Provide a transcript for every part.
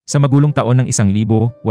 Sa magulong taon ng 1825,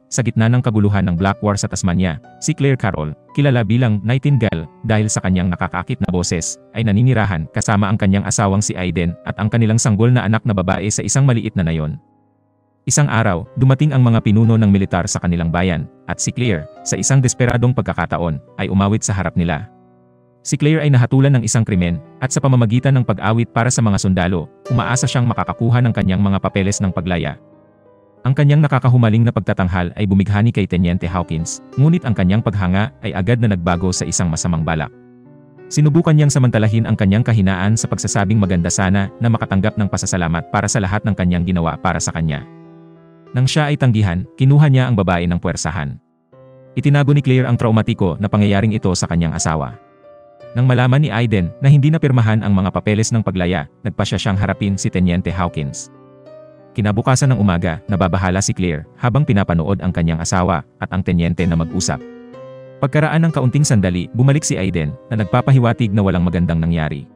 sa gitna ng kaguluhan ng Black War sa Tasmania, si Claire Carroll, kilala bilang Nightingale dahil sa kanyang nakakaakit na boses, ay naninirahan kasama ang kanyang asawang si Aiden at ang kanilang sanggol na anak na babae sa isang maliit na nayon. Isang araw, dumating ang mga pinuno ng militar sa kanilang bayan, at si Claire, sa isang desperadong pagkakataon, ay umawit sa harap nila. Si Claire ay nahatulan ng isang krimen, at sa pamamagitan ng pag-awit para sa mga sundalo, umaasa siyang makakakuha ng kanyang mga papeles ng paglaya. Ang kanyang nakakahumaling na pagtatanghal ay bumighani kay Teniente Hawkins, ngunit ang kanyang paghanga ay agad na nagbago sa isang masamang balak. Sinubukan niyang samantalahin ang kanyang kahinaan sa pagsasabing maganda sana na makatanggap ng pasasalamat para sa lahat ng kanyang ginawa para sa kanya. Nang siya ay tanggihan, kinuha niya ang babae ng puwersahan. Itinago ni Claire ang traumatiko na pangyayaring ito sa kanyang asawa. Nang malaman ni Aiden na hindi napirmahan ang mga papeles ng paglaya, nagpasya siyang harapin si Teniente Hawkins. Kinabukasan ng umaga, nababahala si Claire habang pinapanood ang kanyang asawa at ang tenyente na mag-usap. Pagkaraan ng kaunting sandali, bumalik si Aiden na nagpapahiwatig na walang magandang nangyari.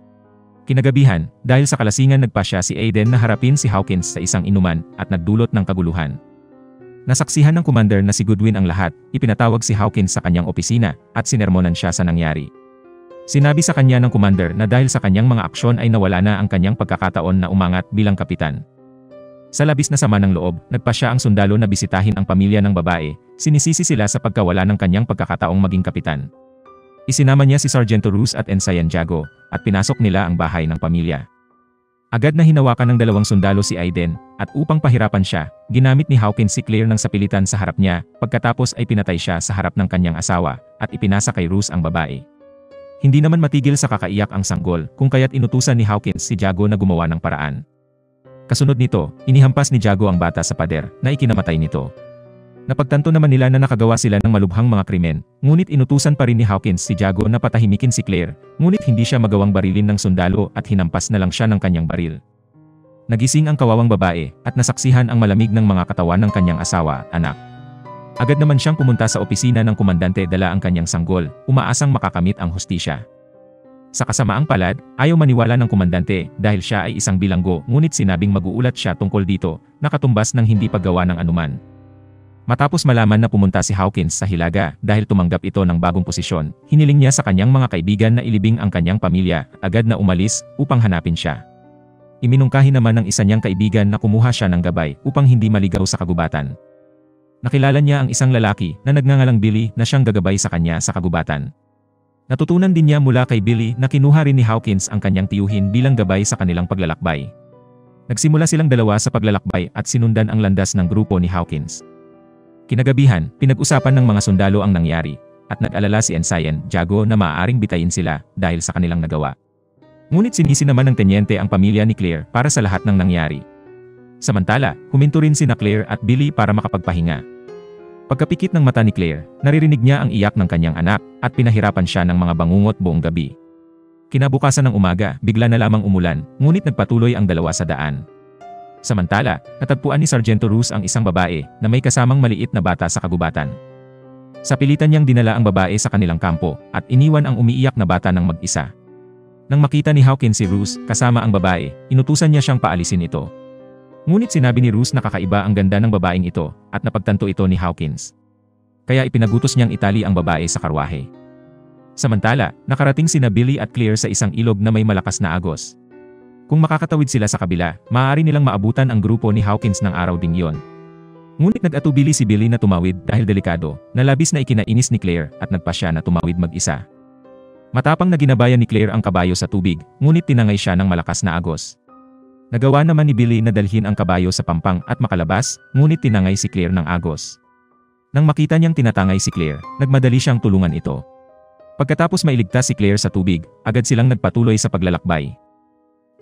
Kinagabihan, dahil sa kalasingan nagpasya si Aiden na harapin si Hawkins sa isang inuman at nagdulot ng kaguluhan. Nasaksihan ng commander na si Goodwin ang lahat, ipinatawag si Hawkins sa kanyang opisina at sinermonan siya sa nangyari. Sinabi sa kanya ng commander na dahil sa kanyang mga aksyon ay nawala na ang kanyang pagkakataon na umangat bilang kapitan. Sa labis na sama ng loob, nagpasya ang sundalo na bisitahin ang pamilya ng babae, sinisisi sila sa pagkawala ng kanyang pagkakataong maging kapitan. Isinama niya si Sargento Roos at Ensign Jago, at pinasok nila ang bahay ng pamilya. Agad na hinawakan ng dalawang sundalo si Aiden, at upang pahirapan siya, ginamit ni Hawkins si Claire ng sapilitan sa harap niya, pagkatapos ay pinatay siya sa harap ng kanyang asawa, at ipinasa kay Roos ang babae. Hindi naman matigil sa kakaiyak ang sanggol, kung kaya't inutusan ni Hawkins si Jago na gumawa ng paraan. Kasunod nito, inihampas ni Jago ang bata sa pader, na ikinamatay nito. Napagtanto naman nila na nakagawa sila ng malubhang mga krimen, ngunit inutusan pa rin ni Hawkins si Jago na patahimikin si Claire, ngunit hindi siya magawang barilin ng sundalo at hinampas na lang siya ng kanyang baril. Nagising ang kawawang babae, at nasaksihan ang malamig ng mga katawan ng kanyang asawa at anak. Agad naman siyang pumunta sa opisina ng komandante dala ang kanyang sanggol, umaasang makakamit ang hustisya. Sa kasamaang palad, ayaw maniwala ng komandante dahil siya ay isang bilanggo, ngunit sinabing mag-uulat siya tungkol dito, nakatumbas ng hindi paggawa ng anuman. Matapos malaman na pumunta si Hawkins sa Hilaga dahil tumanggap ito ng bagong posisyon, hiniling niya sa kanyang mga kaibigan na ilibing ang kanyang pamilya, agad na umalis upang hanapin siya. Iminungkahi naman ng isa niyang kaibigan na kumuha siya ng gabay upang hindi maligaw sa kagubatan. Nakilala niya ang isang lalaki na nagngangalang Billy na siyang gagabay sa kanya sa kagubatan. Natutunan din niya mula kay Billy na kinuha rin ni Hawkins ang kanyang tiyuhin bilang gabay sa kanilang paglalakbay. Nagsimula silang dalawa sa paglalakbay at sinundan ang landas ng grupo ni Hawkins. Kinagabihan, pinag-usapan ng mga sundalo ang nangyari, at nag-alala si Ensign Jago na maaaring bitayin sila dahil sa kanilang nagawa. Ngunit sinisi naman ng tenyente ang pamilya ni Claire para sa lahat ng nangyari. Samantala, huminto rin sina Claire at Billy para makapagpahinga. Pagkapikit ng mata ni Claire, naririnig niya ang iyak ng kanyang anak at pinahirapan siya ng mga bangungot buong gabi. Kinabukasan ng umaga, bigla na lamang umulan, ngunit nagpatuloy ang dalawa sa daan. Samantala, natagpuan ni Sargento Roos ang isang babae na may kasamang maliit na bata sa kagubatan. Sa pilitan niyang dinala ang babae sa kanilang kampo at iniwan ang umiiyak na bata ng mag-isa. Nang makita ni Hawkins si Roos kasama ang babae, inutusan niya siyang paalisin ito. Ngunit sinabi ni Roos na kakaiba ang ganda ng babaeng ito at napagtanto ito ni Hawkins. Kaya ipinagutos niyang itali ang babae sa karwahe. Samantala, nakarating sina Billy at Claire sa isang ilog na may malakas na agos. Kung makakatawid sila sa kabila, maaari nilang maabutan ang grupo ni Hawkins ng araw ding iyon. Ngunit nag-atubili si Billy na tumawid dahil delikado, na labis na ikinainis ni Claire at nagpasya na tumawid mag-isa. Matapang na ginabayan ni Claire ang kabayo sa tubig, ngunit tinangay siya ng malakas na agos. Nagawa naman ni Billy na dalhin ang kabayo sa pampang at makalabas, ngunit tinangay si Claire ng agos. Nang makita niyang tinatangay si Claire, nagmadali siyang tulungan ito. Pagkatapos mailigtas si Claire sa tubig, agad silang nagpatuloy sa paglalakbay.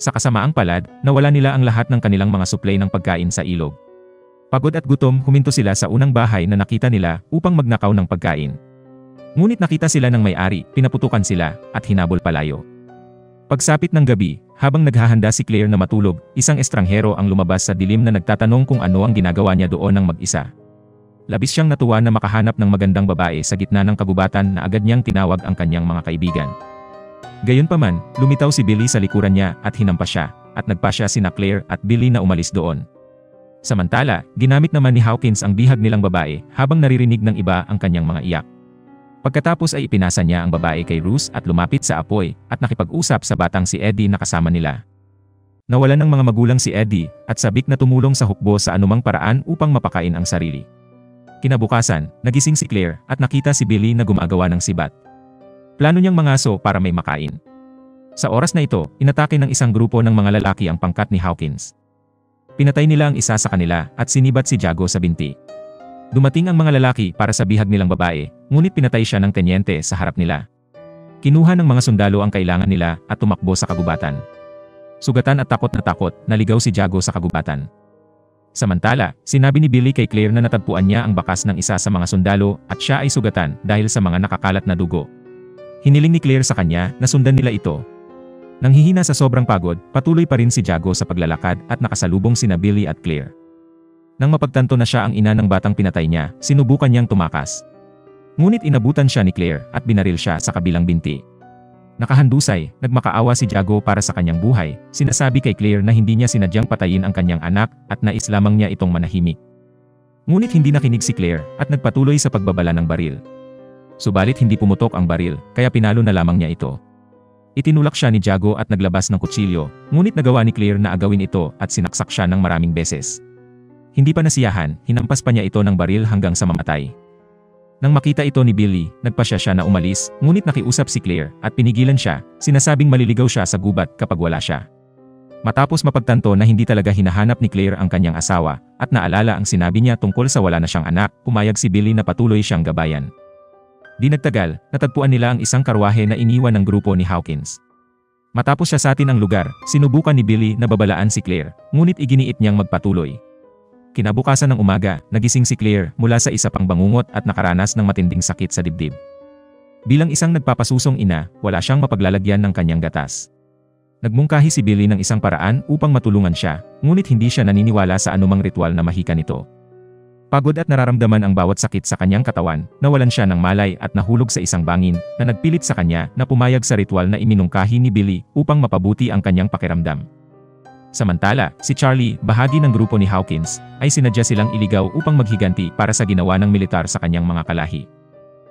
Sa kasamaang palad, nawala nila ang lahat ng kanilang mga suplay ng pagkain sa ilog. Pagod at gutom, huminto sila sa unang bahay na nakita nila upang magnakaw ng pagkain. Ngunit nakita sila ng may-ari, pinaputukan sila, at hinabol palayo. Pagsapit ng gabi, habang naghahanda si Claire na matulog, isang estranghero ang lumabas sa dilim na nagtatanong kung ano ang ginagawa niya doon ng mag-isa. Labis siyang natuwa na makahanap ng magandang babae sa gitna ng kagubatan na agad niyang tinawag ang kanyang mga kaibigan. Gayunpaman, lumitaw si Billy sa likuran niya at hinampas siya, at nagpasya sina Claire at Billy na umalis doon. Samantala, ginamit naman ni Hawkins ang bihag nilang babae habang naririnig ng iba ang kanyang mga iyak. Pagkatapos ay ipinasa niya ang babae kay Ruth at lumapit sa apoy at nakipag-usap sa batang si Eddie na kasama nila. Nawalan ng mga magulang si Eddie at sabik na tumulong sa hukbo sa anumang paraan upang mapakain ang sarili. Kinabukasan, nagising si Claire at nakita si Billy na gumagawa ng sibat. Plano niyang mangaso para may makain. Sa oras na ito, inatake ng isang grupo ng mga lalaki ang pangkat ni Hawkins. Pinatay nila ang isa sa kanila at sinibat si Jago sa binti. Dumating ang mga lalaki para sa bihag nilang babae, ngunit pinatay siya ng tenyente sa harap nila. Kinuha ng mga sundalo ang kailangan nila at tumakbo sa kagubatan. Sugatan at takot na takot, naligaw si Jago sa kagubatan. Samantala, sinabi ni Billy kay Claire na natagpuan niya ang bakas ng isa sa mga sundalo at siya ay sugatan dahil sa mga nakakalat na dugo. Hiniling ni Claire sa kanya na sundan nila ito. Nanghihina sa sobrang pagod, patuloy pa rin si Jago sa paglalakad at nakasalubong sina Billy at Claire. Nang mapagtanto na siya ang ina ng batang pinatay niya, sinubukan niyang tumakas. Ngunit inabutan siya ni Claire at binaril siya sa kabilang binti. Nakahandusay, nagmakaawa si Jago para sa kanyang buhay, sinasabi kay Claire na hindi niya sinadyang patayin ang kanyang anak at nais lamang niya itong manahimik. Ngunit hindi nakinig si Claire at nagpatuloy sa pagbabala ng baril. Subalit hindi pumutok ang baril, kaya pinalo na lamang niya ito. Itinulak siya ni Jago at naglabas ng kutsilyo, ngunit nagawa ni Claire na agawin ito at sinaksak siya ng maraming beses. Hindi pa nasiyahan, hinampas pa niya ito ng baril hanggang sa mamatay. Nang makita ito ni Billy, nagpasya siya na umalis, ngunit nakiusap si Claire at pinigilan siya, sinasabing maliligaw siya sa gubat kapag wala siya. Matapos mapagtanto na hindi talaga hinahanap ni Claire ang kanyang asawa, at naalala ang sinabi niya tungkol sa wala na siyang anak, pumayag si Billy na patuloy siyang gabayan. Di nagtagal, natagpuan nila ang isang karwahe na iniwan ng grupo ni Hawkins. Matapos siya satin ang lugar, sinubukan ni Billy na babalaan si Claire, ngunit iginiit niyang magpatuloy. Kinabukasan ng umaga, nagising si Claire mula sa isa pang bangungot at nakaranas ng matinding sakit sa dibdib. Bilang isang nagpapasusong ina, wala siyang mapaglalagyan ng kanyang gatas. Nagmungkahi si Billy ng isang paraan upang matulungan siya, ngunit hindi siya naniniwala sa anumang ritual na mahika nito. Pagod at nararamdaman ang bawat sakit sa kanyang katawan, nawalan siya ng malay at nahulog sa isang bangin na nagpilit sa kanya na pumayag sa ritual na iminungkahi ni Billy upang mapabuti ang kanyang pakiramdam. Samantala, si Charlie, bahagi ng grupo ni Hawkins, ay sinadya silang iligaw upang maghiganti para sa ginawa ng militar sa kanyang mga kalahi.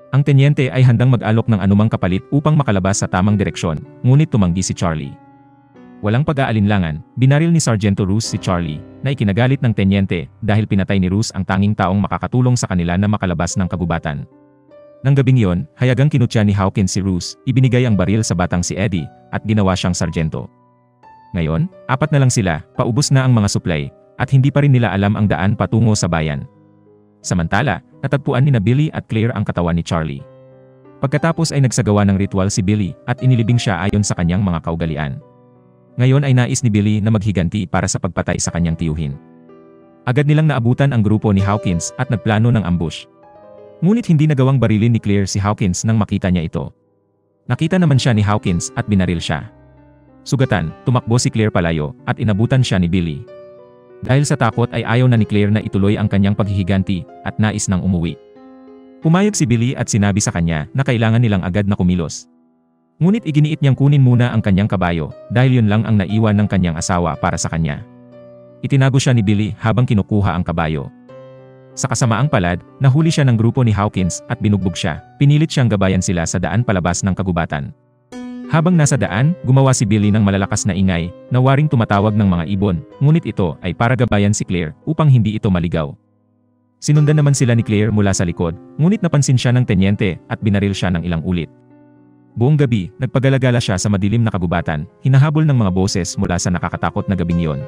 Ang tenyente ay handang mag-alok ng anumang kapalit upang makalabas sa tamang direksyon, ngunit tumanggi si Charlie. Walang pag-aalinlangan, binaril ni Sargento Roos si Charlie, na ikinagalit ng tenyente dahil pinatay ni Roos ang tanging taong makakatulong sa kanila na makalabas ng kagubatan. Nang gabing iyon, hayagang kinutya ni Hawkins si Roos, ibinigay ang baril sa batang si Eddie, at ginawa siyang sargento. Ngayon, 4 na lang sila, paubos na ang mga supply, at hindi pa rin nila alam ang daan patungo sa bayan. Samantala, natagpuan ni Billy at Claire ang katawan ni Charlie. Pagkatapos ay nagsagawa ng ritual si Billy at inilibing siya ayon sa kanyang mga kaugalian. Ngayon ay nais ni Billy na maghiganti para sa pagpatay sa kanyang tiyuhin. Agad nilang naabutan ang grupo ni Hawkins at nagplano ng ambush. Ngunit hindi nagawang barilin ni Claire si Hawkins nang makita niya ito. Nakita naman siya ni Hawkins at binaril siya. Sugatan, tumakbo si Claire palayo at inabutan siya ni Billy. Dahil sa takot ay ayaw na ni Claire na ituloy ang kanyang paghihiganti at nais nang umuwi. Pumayag si Billy at sinabi sa kanya na kailangan nilang agad na kumilos. Ngunit iginiit niyang kunin muna ang kanyang kabayo dahil yun lang ang naiwan ng kanyang asawa para sa kanya. Itinago siya ni Billy habang kinukuha ang kabayo. Sa kasamaang palad, nahuli siya ng grupo ni Hawkins at binugbog siya. Pinilit siyang gabayan sila sa daan palabas ng kagubatan. Habang nasa daan, gumawa si Billy ng malalakas na ingay na waring tumatawag ng mga ibon, ngunit ito ay para gabayan si Claire upang hindi ito maligaw. Sinundan naman sila ni Claire mula sa likod, ngunit napansin siya ng tenyente at binaril siya ng ilang ulit. Buong gabi, nagpagalagala siya sa madilim na kagubatan, hinahabol ng mga boses mula sa nakakatakot na gabing iyon.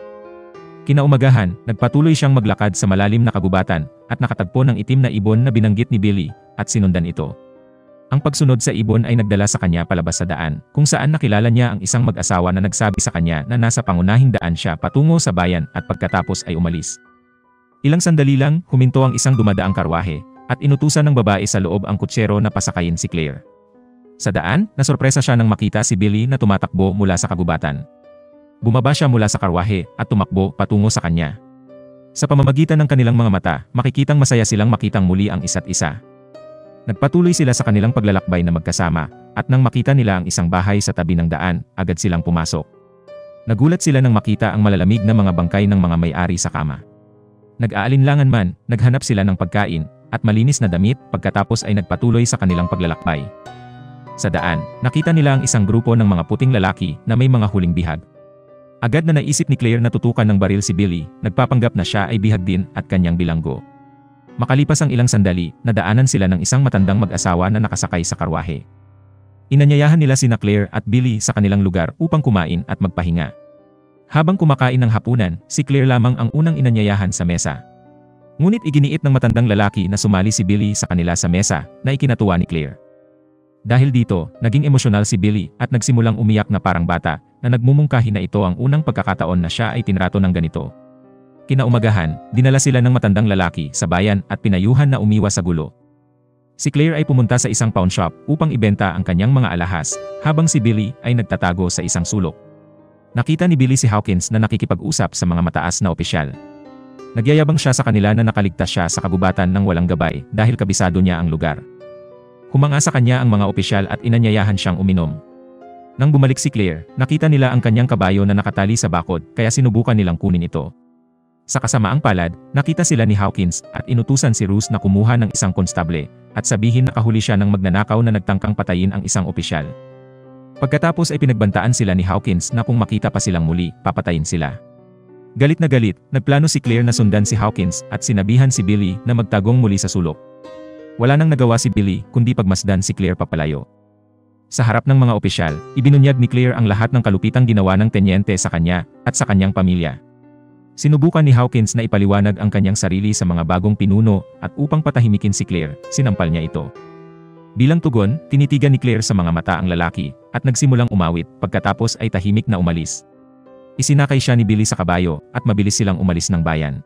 Kinaumagahan, nagpatuloy siyang maglakad sa malalim na kagubatan at nakatagpo ng itim na ibon na binanggit ni Billy at sinundan ito. Ang pagsunod sa ibon ay nagdala sa kanya palabas sa daan, kung saan nakilala niya ang isang mag-asawa na nagsabi sa kanya na nasa pangunahing daan siya patungo sa bayan at pagkatapos ay umalis. Ilang sandali lang, huminto ang isang dumadaang karwahe at inutusan ng babae sa loob ang kutsero na pasakayin si Claire. Sa daan, nasorpresa siya nang makita si Billy na tumatakbo mula sa kagubatan. Bumaba siya mula sa karwahe at tumakbo patungo sa kanya. Sa pamamagitan ng kanilang mga mata, makikitang masaya silang makitang muli ang isa't isa. Nagpatuloy sila sa kanilang paglalakbay na magkasama, at nang makita nila ang isang bahay sa tabi ng daan, agad silang pumasok. Nagulat sila nang makita ang malalamig na mga bangkay ng mga may-ari sa kama. Nag-aalinlangan man, naghanap sila ng pagkain at malinis na damit pagkatapos ay nagpatuloy sa kanilang paglalakbay. Sa daan, nakita nila ang isang grupo ng mga puting lalaki na may mga huling bihag. Agad na naisip ni Claire na tutukan ng baril si Billy, nagpapanggap na siya ay bihag din at kanyang bilanggo. Makalipas ang ilang sandali, nadaanan sila ng isang matandang mag-asawa na nakasakay sa karwahe. Inanyayahan nila sina Claire at Billy sa kanilang lugar upang kumain at magpahinga. Habang kumakain ng hapunan, si Claire lamang ang unang inanyayahan sa mesa. Ngunit iginiit ng matandang lalaki na sumali si Billy sa kanila sa mesa na ikinatuwa ni Claire. Dahil dito, naging emosyonal si Billy at nagsimulang umiyak na parang bata na nagmumungkahi na ito ang unang pagkakataon na siya ay tinrato ng ganito. Kinaumagahan, dinala sila ng matandang lalaki sa bayan at pinayuhan na umiwas sa gulo. Si Claire ay pumunta sa isang pawn shop upang ibenta ang kanyang mga alahas, habang si Billy ay nagtatago sa isang sulok. Nakita ni Billy si Hawkins na nakikipag-usap sa mga mataas na opisyal. Nagyayabang siya sa kanila na nakaligtas siya sa kagubatan ng walang gabay dahil kabisado niya ang lugar. Humanga sa kanya ang mga opisyal at inanyayahan siyang uminom. Nang bumalik si Claire, nakita nila ang kanyang kabayo na nakatali sa bakod kaya sinubukan nilang kunin ito. Sa kasamaang palad, nakita sila ni Hawkins at inutusan si Ruth na kumuha ng isang konstable at sabihin na kahuli siya ng magnanakaw na nagtangkang patayin ang isang opisyal. Pagkatapos ay pinagbantaan sila ni Hawkins na kung makita pa silang muli, papatayin sila. Galit na galit, nagplano si Claire na sundan si Hawkins at sinabihan si Billy na magtagong muli sa sulok. Wala nang nagawa si Billy kundi pagmasdan si Claire papalayo. Sa harap ng mga opisyal, ibinunyag ni Claire ang lahat ng kalupitang ginawa ng tenyente sa kanya at sa kanyang pamilya. Sinubukan ni Hawkins na ipaliwanag ang kanyang sarili sa mga bagong pinuno at upang patahimikin si Claire, sinampal niya ito. Bilang tugon, tinitigan ni Claire sa mga mata ang lalaki at nagsimulang umawit pagkatapos ay tahimik na umalis. Isinakay siya ni Billy sa kabayo at mabilis silang umalis ng bayan.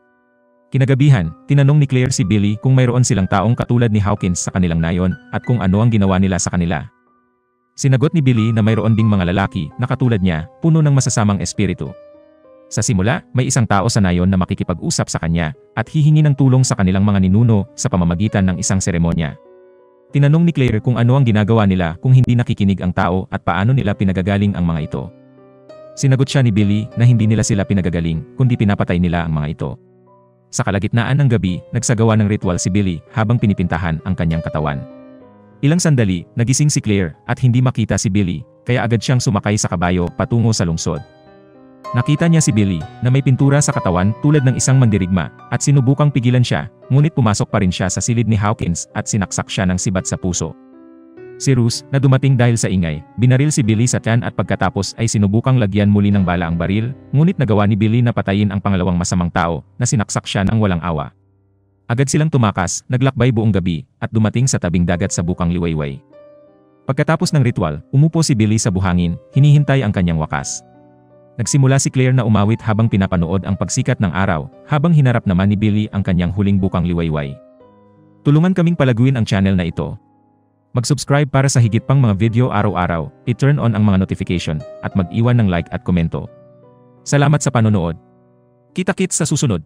Kinagabihan, tinanong ni Claire si Billy kung mayroon silang taong katulad ni Hawkins sa kanilang nayon at kung ano ang ginawa nila sa kanila. Sinagot ni Billy na mayroon ding mga lalaki na katulad niya, puno ng masasamang espiritu. Sa simula, may isang tao sa nayon na makikipag-usap sa kanya at hihingi ng tulong sa kanilang mga ninuno sa pamamagitan ng isang seremonya. Tinanong ni Claire kung ano ang ginagawa nila kung hindi nakikinig ang tao at paano nila pinagagaling ang mga ito. Sinagot siya ni Billy na hindi nila sila pinagagaling kundi pinapatay nila ang mga ito. Sa kalagitnaan ng gabi, nagsagawa ng ritual si Billy habang pinipintahan ang kanyang katawan. Ilang sandali, nagising si Claire at hindi makita si Billy, kaya agad siyang sumakay sa kabayo patungo sa lungsod. Nakita niya si Billy na may pintura sa katawan tulad ng isang mandirigma at sinubukang pigilan siya, ngunit pumasok pa rin siya sa silid ni Hawkins at sinaksak siya ng sibat sa puso. Si Ruth, na dumating dahil sa ingay, binaril si Billy sa tiyan at pagkatapos ay sinubukang lagyan muli ng bala ang baril, ngunit nagawa ni Billy na patayin ang pangalawang masamang tao na sinaksak siya ng walang awa. Agad silang tumakas, naglakbay buong gabi at dumating sa tabing dagat sa bukang Liwayway. Pagkatapos ng ritual, umupo si Billy sa buhangin, hinihintay ang kanyang wakas. Nagsimula si Claire na umawit habang pinapanood ang pagsikat ng araw, habang hinarap naman ni Billy ang kanyang huling bukang liwayway. Tulungan kaming palaguin ang channel na ito. Mag-subscribe para sa higit pang mga video araw-araw, i-turn on ang mga notification, at mag-iwan ng like at komento. Salamat sa panonood. Kita-kits sa susunod.